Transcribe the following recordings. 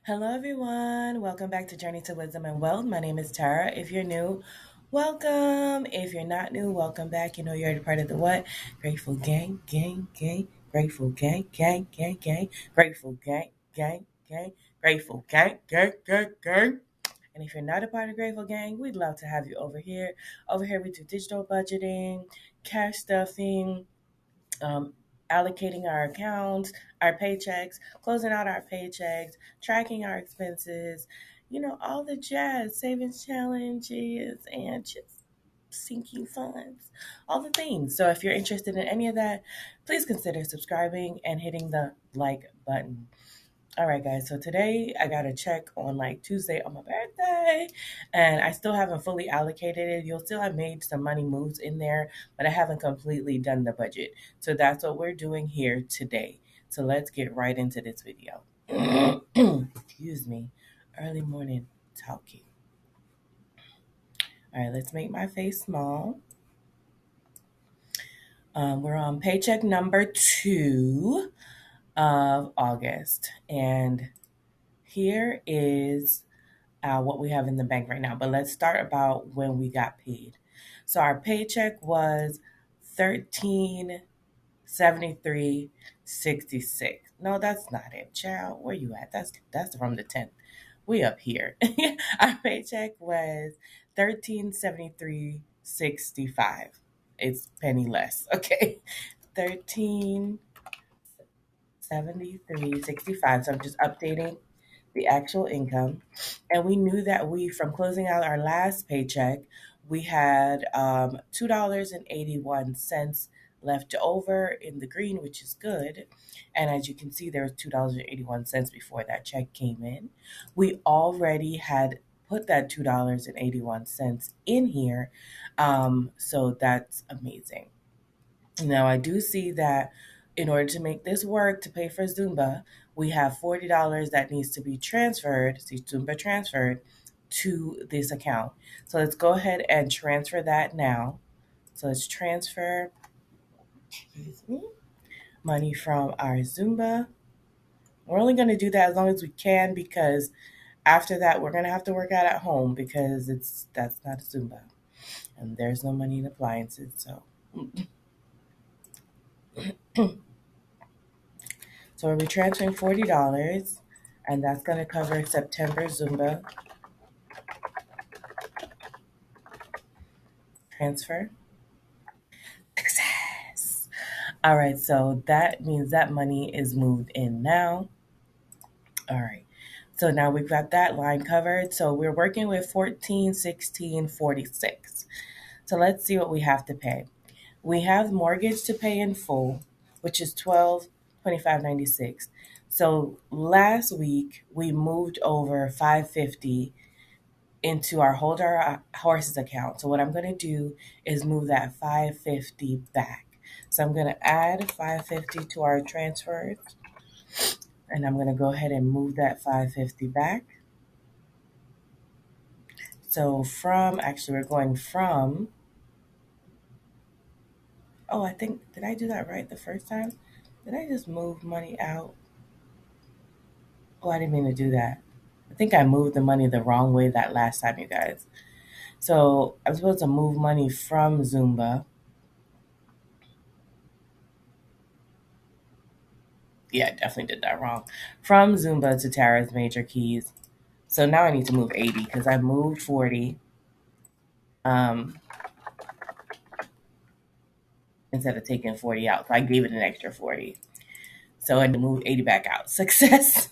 Hello, everyone. Welcome back to Journey to Wisdom and Wealth. My name is Tara. If you're new, welcome. If you're not new, welcome back. You know you're a part of the what? Grateful gang, gang, gang. Grateful gang, gang, gang, gang. Grateful gang, gang, gang. Grateful gang, gang, gang, gang. And if you're not a part of Grateful Gang, we'd love to have you over here. Over here, we do digital budgeting, cash stuffing, um, allocating our accounts, our paychecks, closing out our paychecks, tracking our expenses, all the jazz, savings challenges, and just sinking funds, all the things. So if you're interested in any of that, please consider subscribing and hitting the like button. All right, guys. So today I got a check on like Tuesday on my birthday, and I still haven't fully allocated it. You'll still have made some money moves in there, but I haven't completely done the budget. So that's what we're doing here today. So let's get right into this video. Excuse me. Early morning talking. All right, let's make my face small. We're on paycheck number 2 of August, and here is what we have in the bank right now. But let's start about when we got paid. So our paycheck was 1373.66. No, that's not it, child. Where you at? That's from the 10th. We up here. Our paycheck was 1373.65. It's penny less. Okay. 1373.65. So I'm just updating the actual income. And we knew that from closing out our last paycheck, we had $2.81 left over in the green, which is good. And as you can see, there was $2.81 before that check came in. We already had put that $2.81 in here. So that's amazing. Now, I do see that in order to make this work to pay for Zumba, we have $40 that needs to be transferred, see Zumba transferred to this account. So let's go ahead and transfer that now. So let's transfer money from our Zumba. We're only going to do that as long as we can because after that we're going to have to work out at home because that's not a Zumba. And there's no money in appliances, so So we'll be transferring $40, and that's going to cover September Zumba transfer. Success. All right, so that means that money is moved in now. All right. So now we've got that line covered. So we're working with 1416.46. So let's see what we have to pay. We have mortgage to pay in full, which is 1225.96. So last week we moved over 550 into our hold our horses account. So what I'm going to do is move that 550 back. So I'm going to add 550 to our transfers, and I'm going to go ahead and move that 550 back. So we're going from, oh, I think, did I do that right the first time? Did I just move money out? Oh, I didn't mean to do that. I think I moved the money the wrong way that last time, you guys. So I'm supposed to move money from Zumba. Yeah, I definitely did that wrong. From Zumba to Tara's major keys. So now I need to move 80 because I moved 40 um, instead of taking 40 out. So I gave it an extra 40. So I had to move 80 back out. Success.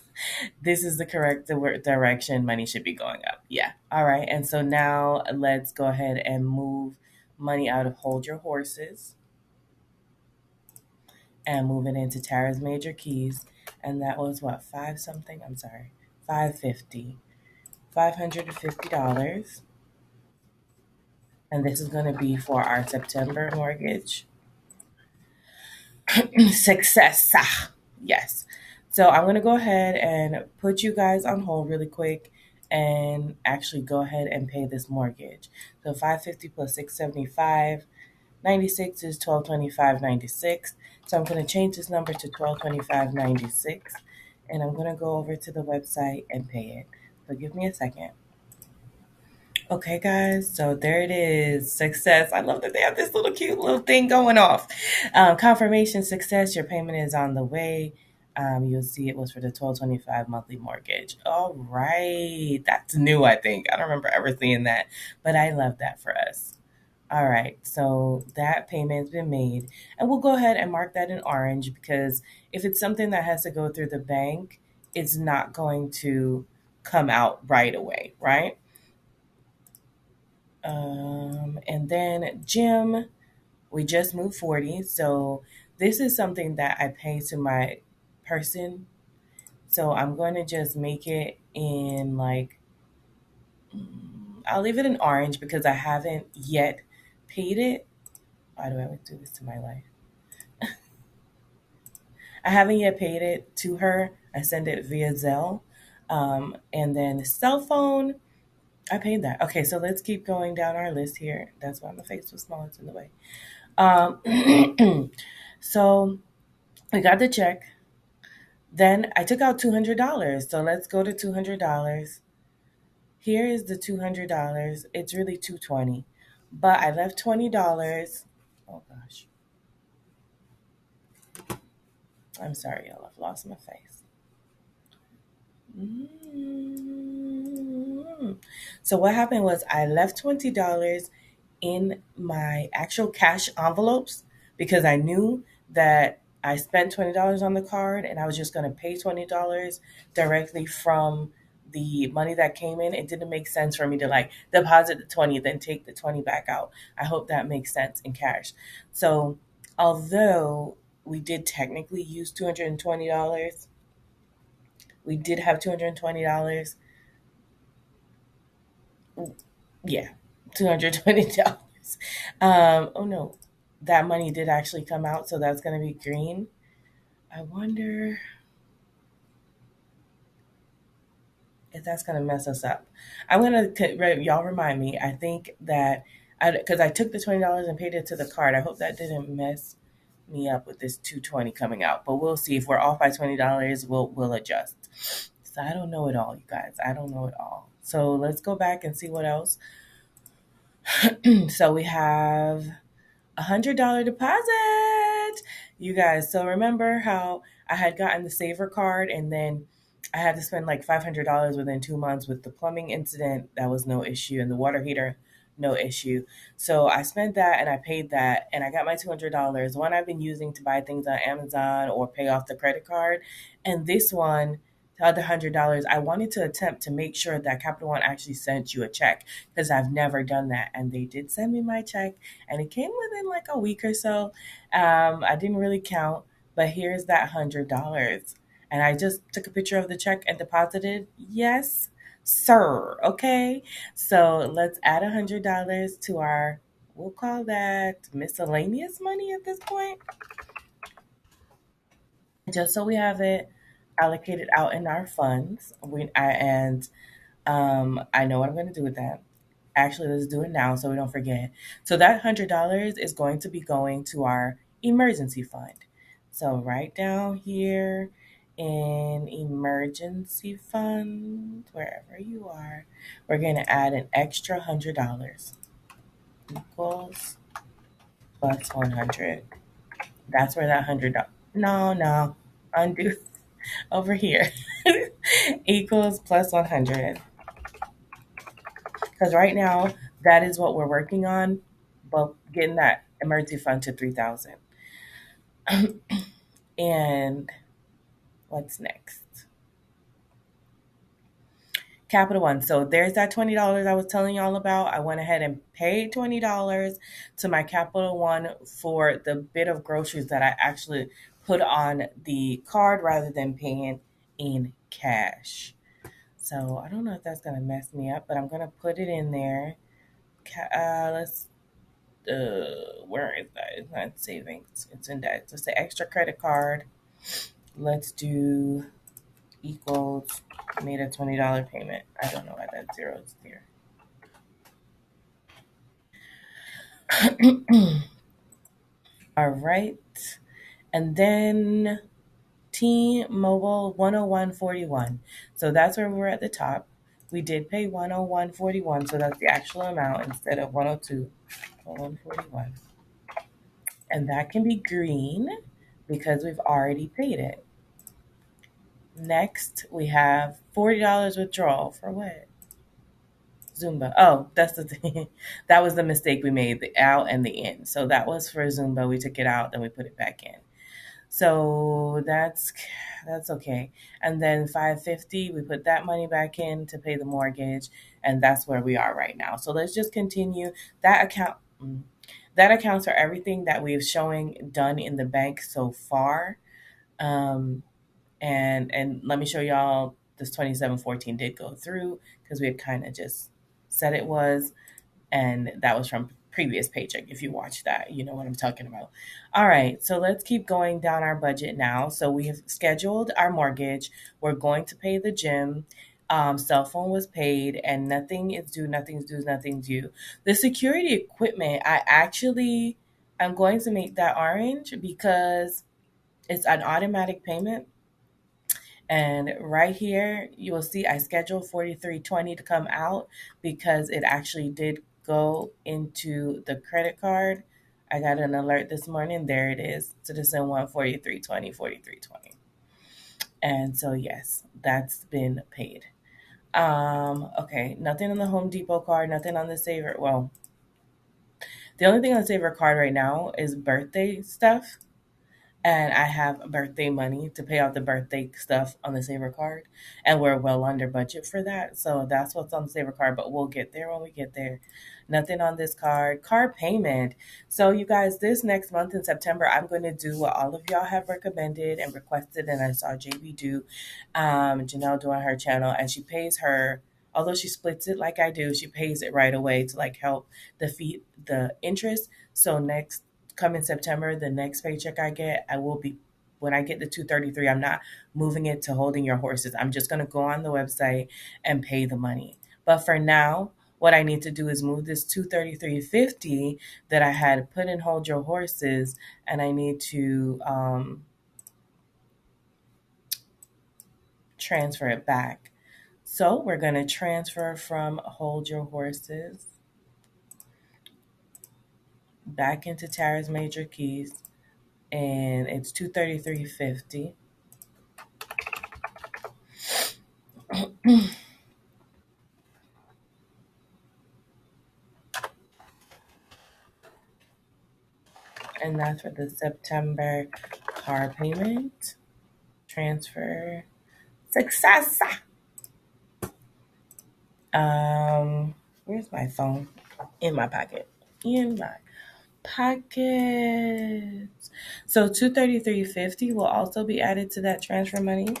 This is the correct direction. Money should be going up. Yeah. All right. And so now let's go ahead and move money out of Hold Your Horses and move it into Tara's major keys. And that was what, five something? I'm sorry, 550. $550. And this is going to be for our September mortgage. Success. Yes. So I'm going to go ahead and put you guys on hold really quick and actually go ahead and pay this mortgage. So 550 plus 675.96 is 1225.96. So I'm going to change this number to 1225.96, and I'm going to go over to the website and pay it. So give me a second. Okay, guys, so there it is. Success. I love that they have this little cute little thing going off. Confirmation success. Your payment is on the way. You'll see it was for the 1225 monthly mortgage. All right. That's new, I think. I don't remember ever seeing that, but I love that for us. All right. So that payment's been made. And we'll go ahead and mark that in orange because if it's something that has to go through the bank, it's not going to come out right away, right? And then Jim, we just moved 40. So this is something that I pay to my person. So I'm going to just make it in like, I'll leave it in orange because I haven't yet paid it. Why do I always do this to my life? I haven't yet paid it to her. I send it via Zelle. And then the cell phone, I paid that. Okay, so let's keep going down our list here. That's why my face was small. It's in the way. So I got the check. Then I took out $200. So let's go to $200. Here is the $200. It's really 220, but I left $20. Oh gosh, I'm sorry, y'all. I've lost my face. Mm. So what happened was I left $20 in my actual cash envelopes because I knew that I spent $20 on the card and I was just going to pay $20 directly from the money that came in. It didn't make sense for me to like deposit the 20 then take the 20 back out. I hope that makes sense in cash. So, although we did technically use $220, we did have $220. Yeah, $220. Oh no, that money did actually come out, so that's going to be green. I wonder if that's going to mess us up. I'm going to, y'all remind me, I think that, because I took the $20 and paid it to the card. I hope that didn't mess me up with this 220 coming out, but we'll see. If we're off by $20, we'll adjust. So I don't know it all, you guys. I don't know it all. So let's go back and see what else. So we have $100 deposit, you guys. So remember how I had gotten the Saver card and then I had to spend like $500 within 2 months with the plumbing incident. That was no issue. And the water heater, no issue. So I spent that and I paid that and I got my $200. One I've been using to buy things on Amazon or pay off the credit card. And this one, the other $100, I wanted to attempt to make sure that Capital One actually sent you a check because I've never done that. And they did send me my check and it came within like a week or so. I didn't really count, but here's that $100. And I just took a picture of the check and deposited. Yes, sir. Okay. So let's add $100 to our, we'll call that miscellaneous money at this point, just so we have it allocated out in our funds. I know what I'm going to do with that. Actually, let's do it now so we don't forget. So that $100 is going to be going to our emergency fund. So right down here in emergency fund, wherever you are, we're going to add an extra $100 equals plus 100. That's where that $100. No, undo over here equals plus 100. Because right now, that is what we're working on, but getting that emergency fund to 3,000. And what's next? Capital One. So there's that $20 I was telling y'all about. I went ahead and paid $20 to my Capital One for the bit of groceries that I actually put on the card rather than paying in cash. So I don't know if that's going to mess me up, but I'm going to put it in there. Let's where is that? It's not savings. It's in that. Let's say extra credit card. Let's do equals made a $20 payment. I don't know why that zero is there. All right. And then T-Mobile 101.41. So that's where we're at the top. We did pay 101.41, so that's the actual amount instead of 102. 101.41. And that can be green because we've already paid it. Next, we have $40 withdrawal for what? Zumba. Oh, that's the thing. That was the mistake we made, the out and the in. So that was for Zumba. We took it out, then we put it back in. So that's okay. And then 550, we put that money back in to pay the mortgage, and that's where we are right now. So let's just continue that account. That accounts for everything that we've showing done in the bank so far. Um, and let me show y'all this 2714 did go through because we had kind of just said it was, and that was from previous paycheck. If you watch that, you know what I'm talking about. All right, so let's keep going down our budget now. So we have scheduled our mortgage. We're going to pay the gym. Cell phone was paid, and nothing is due. Nothing's due. Nothing's due. The security equipment, I'm going to make that orange because it's an automatic payment. And right here, you will see I scheduled 4320 to come out because it actually did go into the credit card. I got an alert this morning. There it is. Citizen 14320, 4320. And so, yes, that's been paid. Okay, nothing on the Home Depot card, nothing on the Saver. Well, the only thing on the Saver card right now is birthday stuff, and I have birthday money to pay out the birthday stuff on the Saver card, and we're well under budget for that. So that's what's on the Saver card, but we'll get there when we get there. Nothing on this card. Card payment. So you guys, this next month in September, I'm going to do what all of y'all have recommended and requested, and I saw JB do, Janelle do on her channel, and she pays her. Although she splits it like I do, she pays it right away to like help defeat the interest. So next coming September, the next paycheck I get, I will be when I get the 233, I'm not moving it to holding your horses. I'm just going to go on the website and pay the money. But for now, what I need to do is move this 233.50 that I had put in hold your horses, and I need to transfer it back. So we're going to transfer from hold your horses back into Tara's major keys, and it's 233.50. And that's for the September car payment. Transfer success. Where's my phone? In my pocket. In my pocket. So 233.50 will also be added to that transfer money.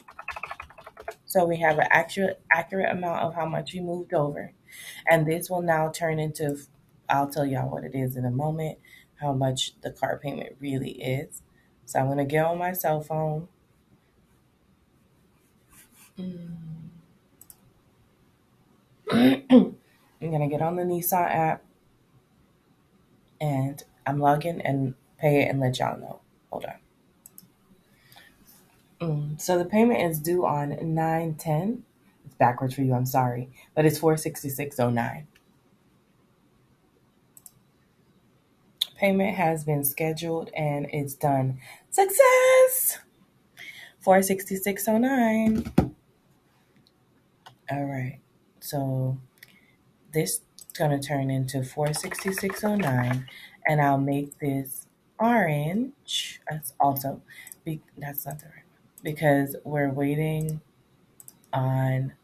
So we have an accurate amount of how much we moved over. And this will now turn into, I'll tell y'all what it is in a moment, how much the car payment really is. So I'm going to get on my cell phone. I'm going to get on the Nissan app, and I'm logging and pay it and let y'all know. Hold on. So the payment is due on 9/10. It's backwards for you, I'm sorry. But it's 466.09. Payment has been scheduled and it's done. Success! 466.09. All right. So this is going to turn into 466.09, and I'll make this orange. That's also, that's not the right one, because we're waiting on,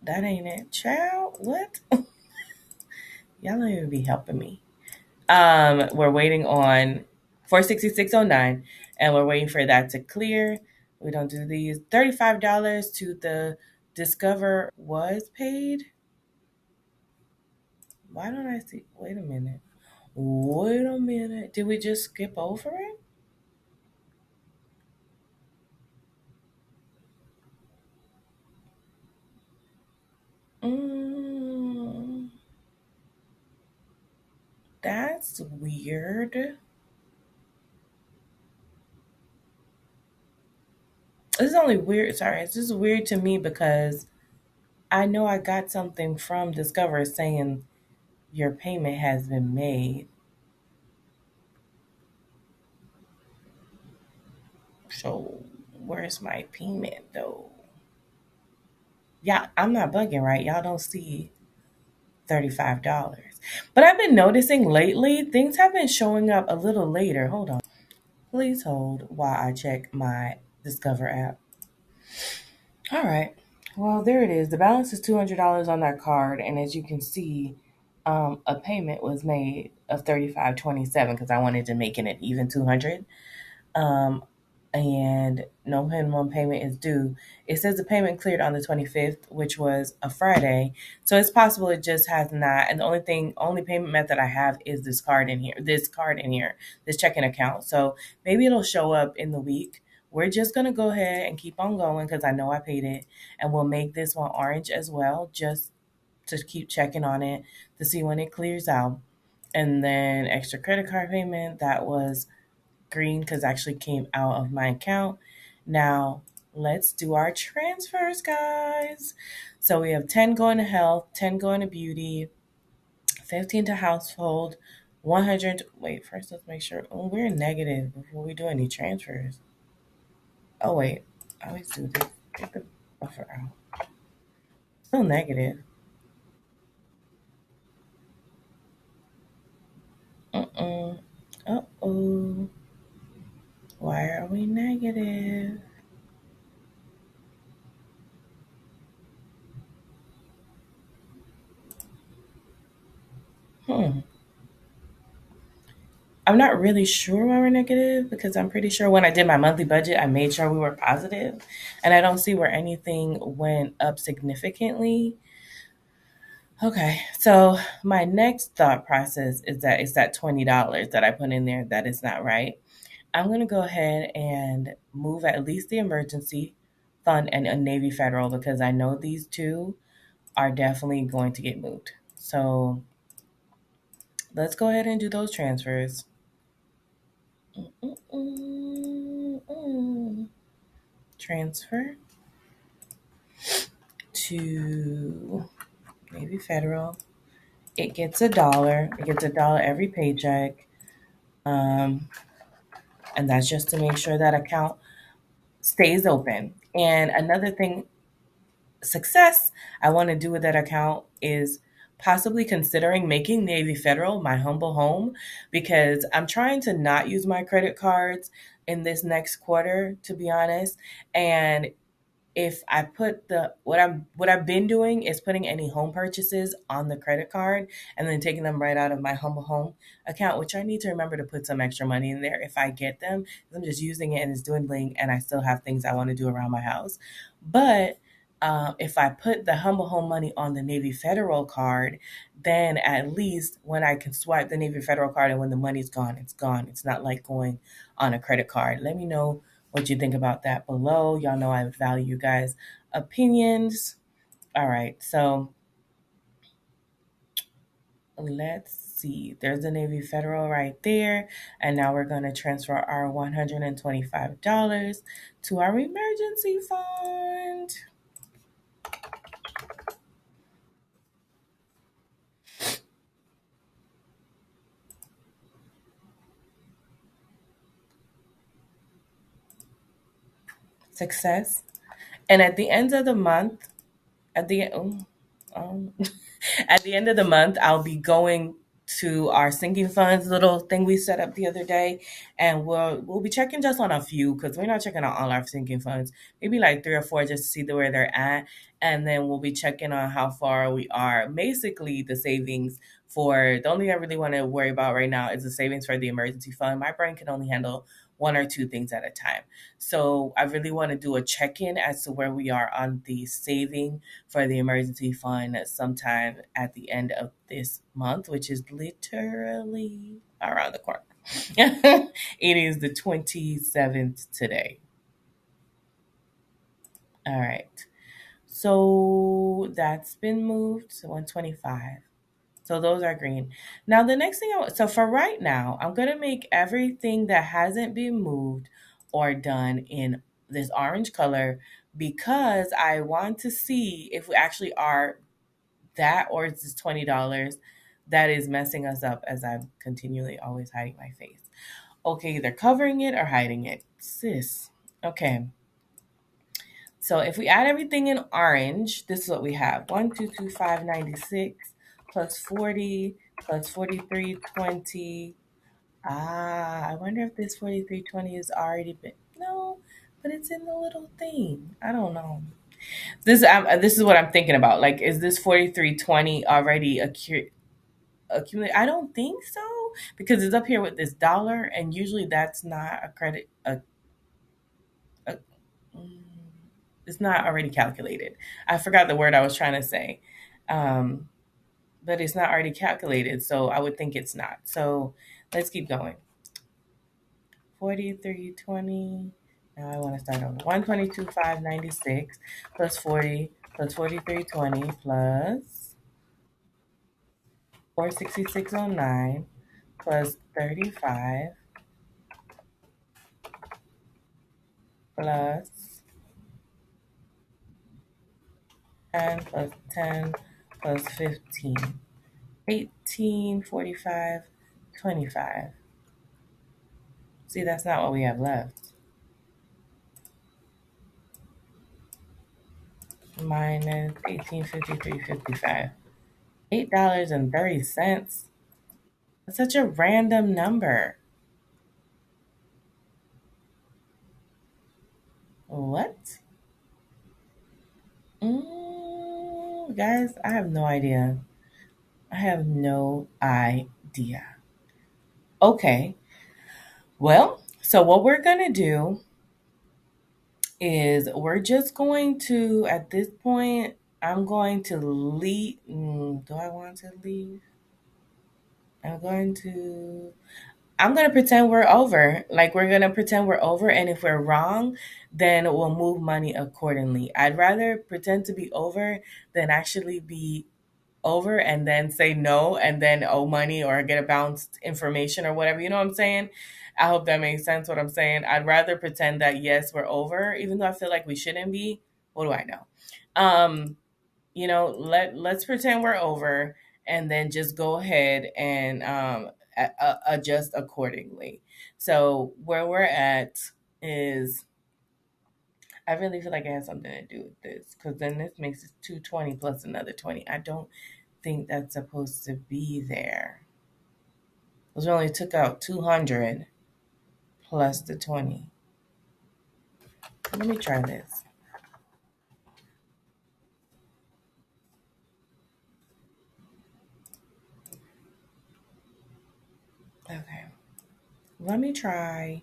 that ain't it, child. What? Y'all don't even be helping me. We're waiting on 466.09, and we're waiting for that to clear. We don't do these. $35 to the Discover was paid. Why don't I see? Wait a minute. Wait a minute. Did we just skip over it? Mm, that's weird. This is only weird. Sorry, it's just weird to me because I know I got something from Discover saying your payment has been made. So where's my payment though? Yeah, I'm not bugging, right? Y'all don't see $35. But I've been noticing lately things have been showing up a little later. Hold on. Please hold while I check my Discover app. All right. Well, there it is. The balance is $200 on that card, and as you can see, a payment was made of 35.27 because I wanted to make it an even 200. Um, and no minimum payment is due. It says the payment cleared on the 25th, which was a Friday. So it's possible it just has not. And the only payment method I have is this checking account. So maybe it'll show up in the week. We're just going to go ahead and keep on going because I know I paid it. And we'll make this one orange as well, just to keep checking on it to see when it clears out. And then extra credit card payment, that was green because it actually came out of my account. Now, let's do our transfers, guys. So we have 10 going to health, 10 going to beauty, 15 to household, 100. Wait, first let's make sure. Oh, we're negative before we do any transfers. Oh, wait. I always do this. Get the buffer out. Still negative. Uh-uh. Uh-oh. Why are we negative? Hmm. I'm not really sure why we're negative because I'm pretty sure when I did my monthly budget, I made sure we were positive, and I don't see where anything went up significantly. Okay, so my next thought process is that it's that $20 that I put in there that is not right. I'm going to go ahead and move at least the emergency fund and a Navy Federal because I know these two are definitely going to get moved. So let's go ahead and do those transfers. Mm-mm-mm-mm. Transfer to Navy Federal. It gets a dollar. It gets a dollar every paycheck. Um, and that's just to make sure that account stays open. And another thing, success I want to do with that account is possibly considering making Navy Federal my humble home because I'm trying to not use my credit cards in this next quarter, to be honest. And if I put the what I've been doing is putting any home purchases on the credit card and then taking them right out of my humble home account, which I need to remember to put some extra money in there if I get them. I'm just using it and it's dwindling, and I still have things I want to do around my house. But if I put the humble home money on the Navy Federal card, then at least when I can swipe the Navy Federal card and when the money's gone, it's gone. It's not like going on a credit card. Let me know what you think about that below. Y'all know I value you guys' opinions. All right, so let's see. There's the Navy Federal right there. And now we're going to transfer our $125 to our emergency fund. Success. And at the end of the month, at the um, at the end of the month, I'll be going to our sinking funds little thing we set up the other day, and we'll be checking just on a few because we're not checking on all our sinking funds. Maybe like three or four just to see where they're at, and then we'll be checking on how far we are. Basically, the savings for the only thing I really want to worry about right now is the savings for the emergency fund. My brain can only handle one or two things at a time. So I really want to do a check-in as to where we are on the saving for the emergency fund sometime at the end of this month, which is literally around the corner. It is the 27th today. All right. So that's been moved to 125. So those are green. Now the next thing so for right now, I'm gonna make everything that hasn't been moved or done in this orange color because I want to see if we actually are that, or is this $20 that is messing us up as I'm continually always hiding my face. Okay, either covering it or hiding it. Sis. Okay. So if we add everything in orange, this is what we have. 1,225.96 plus 40 plus 43.20. I wonder if this 43.20 is already been. No, but it's in the little thing. I don't know. This is what I'm thinking about. Like, is this 43.20 already accumulate? I don't think so because it's up here with this dollar, and usually that's not a credit. A mm, it's not already calculated. I forgot the word I was trying to say, um, but it's not already calculated, so I would think it's not. So let's keep going. 43.20. Now I want to start over. 122,596 plus 40 plus 43.20 plus 466.09 plus 35 plus 10 plus 10 plus 15. 18, 45, 25. See, that's not what we have left. Minus 18.53.55. $8.30. That's such a random number. What? Guys, I have no idea. I have no idea. Okay. Well, so what we're going to do is we're just going to, at this point, I'm going to leave. Do I want to leave? I'm going to. I'm going to pretend we're over. Like, we're going to pretend we're over. And if we're wrong, then we'll move money accordingly. I'd rather pretend to be over than actually be over and then say no and then owe money or get a bounced information or whatever. You know what I'm saying? I hope that makes sense what I'm saying. I'd rather pretend that yes, we're over, even though I feel like we shouldn't be. What do I know? Um, let's pretend we're over and then just go ahead and adjust accordingly. So where we're at is I really feel like it has something to do with this because then this makes it 220 plus another 20. I don't think that's supposed to be there. Because we only took out 200 plus the 20. Let me try this. Okay. Let me try.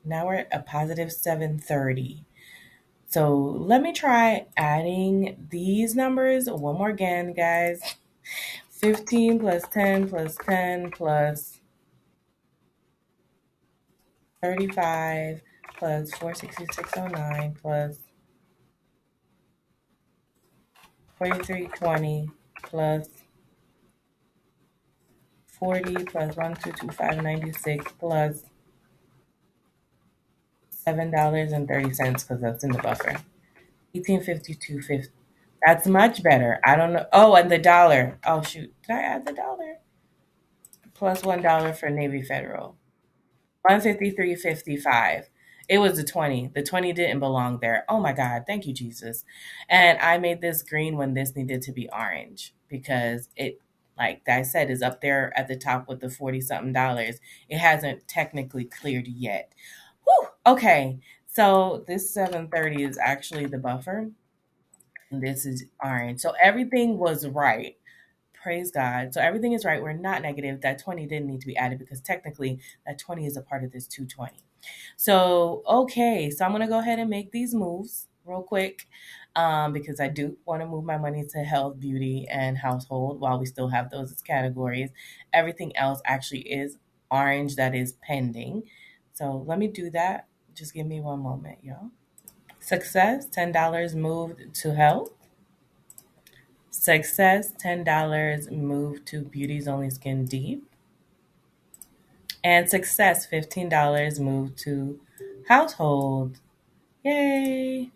Now we're at a positive 730. So let me try adding these numbers one more again, guys. 15 plus 10 plus 10 plus 35 plus 466.09 plus 43.20 plus 40 plus 1,225.96 plus $7.30 because that's in the buffer. 18.52.50. That's much better. I don't know. Oh, and the dollar. Oh shoot. Did I add the dollar? Plus $1 for Navy Federal. 153.55. It was the 20. The 20 didn't belong there. Oh my God. Thank you, Jesus. And I made this green when this needed to be orange because it, like I said, is up there at the top with the 40 something dollars. It hasn't technically cleared yet. Whew. Okay. So this 730 is actually the buffer. And this is orange. So everything was right. Praise God. So everything is right. We're not negative. That 20 didn't need to be added because technically that 20 is a part of this 220. So, okay. So I'm going to go ahead and make these moves real quick because I do want to move my money to health, beauty, and household while we still have those as categories. Everything else actually is orange that is pending. So let me do that. Just give me one moment, y'all. Success, $10 moved to health. Success, $10 moved to Beauty's Only Skin Deep. And success, $15 moved to household. Yay!